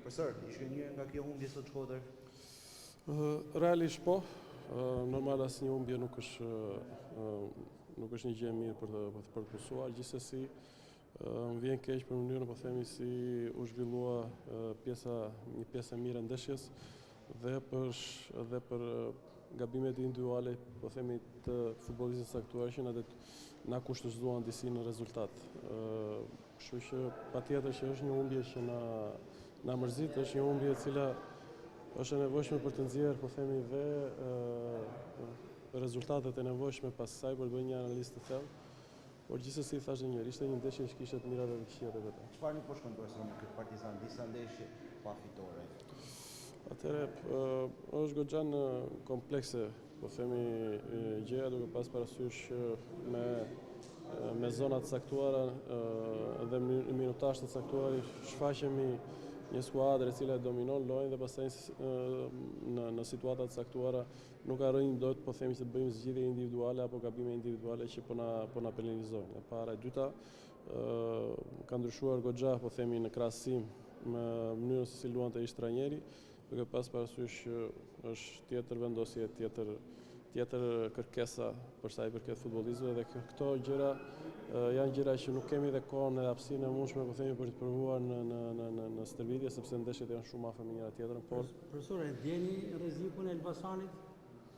Profesor, ishte një nga kjo humbje sot Shkodër? Realisht po. Normal asnjë humbje nuk është një gjë e mirë për të pësuar. Gjithsesi, më vjen keq për mënyrën, po themi, si u zhvillua një pjesë e mirë e ndeshjes dhe për gabimet individuale, po themi, të futbollistëve saktuar që na kushtëzuan disi në rezultat. Kështu që patjetër që është një humbje që na mërzit, është një humbje e cila është e nevojshme për të nxjerrë, po themi, dhe rezultatet e nevojshme pas saj për të bërë një analizë të thellë. Por gjithsesi thashë njëherë, ishte një ndeshje që kishte të mirat dhe të këqijat e veta. Çfarë nuk po shkon profesor me këtë Partizan, disa ndeshje pa fitore? Atëherë është goxhan komplekse, po themi, gjëja, duke pas parasysh me zonat saktuara dhe minutazh të caktuar shfaqemi një skuadër e cila dominon lojën dhe pastaj në situata të caktuara nuk arrijmë dot, po themi, që të bëjmë zgjidhje individuale apo gabime individuale që po na penalizojnë. E para, e dyta, ka ndryshuar goxha, po themi, në krahasim me mënyrën se si luante ish trajneri, duke pas parasysh që është tjetër vendosje, tjetër kërkesa për sa i përket futbollistëve dhe këto gjëra janë gjëra që nuk kemi dhe kohën edhe hapësinë e mundshme, po themi, për të provuar në stërvitje, sepse ndeshjet janë shumë afër me njëra tjetrën. Profesor, e ndjeni rrezikun e Elbasanit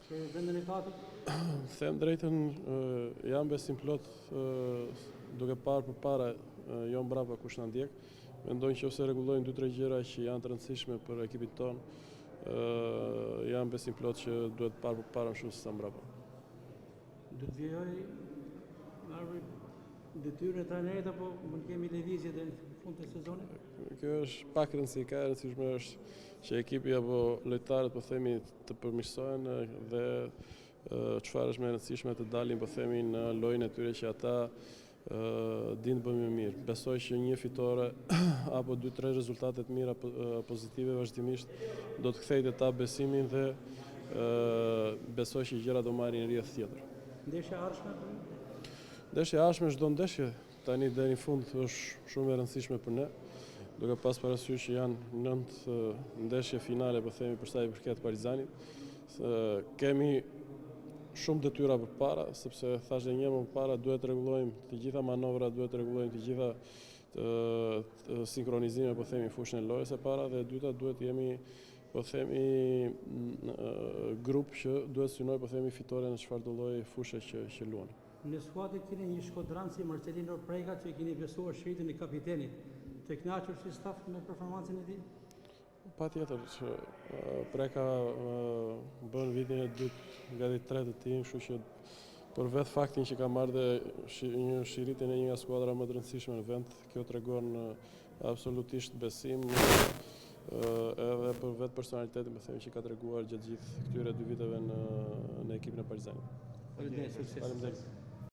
për vendin e katërt? Them drejtën, jam besim plot duke parë përpara, jo mbrapa kush na ndjek. Mendoj që ose rregullojnë 2-3 gjëra që janë të rëndësishme për ekipin ton, jam besim plot që duhet parë përpara shumë se sa mbrapa. Do të vijoj detyrën e trajnerit apo mund kemi lëvizje deri në fund të sezonit? Kjo është pak rëndësi, ka rëndësishme është që ekipi apo lojtarët, po themi, të përmirësohen dhe çfarë është më e rëndësishme të dalin, po themi, në lojën e tyre që ata dinë të bëjnë më mirë. Besoj që një fitore apo 2-3 rezultate të mira pozitive vazhdimisht do të kthejë ta besimin dhe besoj që gjërat do marrin rrjedh tjetër. Ndeshja ardhshme? Ndeshja ardhshme, çdo ndeshje tani deri në fund është shumë e rëndësishme për ne, duke pas parasysh që janë 9 ndeshje finale, po themi, për sa i përket Partizanit. Kemi shumë detyra përpara, sepse thashë një më përpara duhet të rregullojmë të gjitha manovrat, duhet të rregullojmë të gjitha sinkronizime, po themi, fushën e lojës e para, dhe e dyta duhet jemi, po themi, grup që duhet synoj, po themi, fitore në çfarëdo lloj fushë që luani. Në skuadër keni një shkodran si Marcelino Preka që keni besuar shëritin e kapitenit. Të kënaqur si staf me performancën e tij? Patjetër që Preka bën vitin e dytë, gati tretë të tij, kështu që për vetë faktin që ka marrë dhe një shiritje në një nga skuadra më të rëndësishme në vend, kjo tregon absolutisht besim edhe për vetë personalitetin, po themi, që ka treguar gjatë gjithë këtyre 2 viteve në ekipin e Partizanit. Faleminderit, sukses. Faleminderit.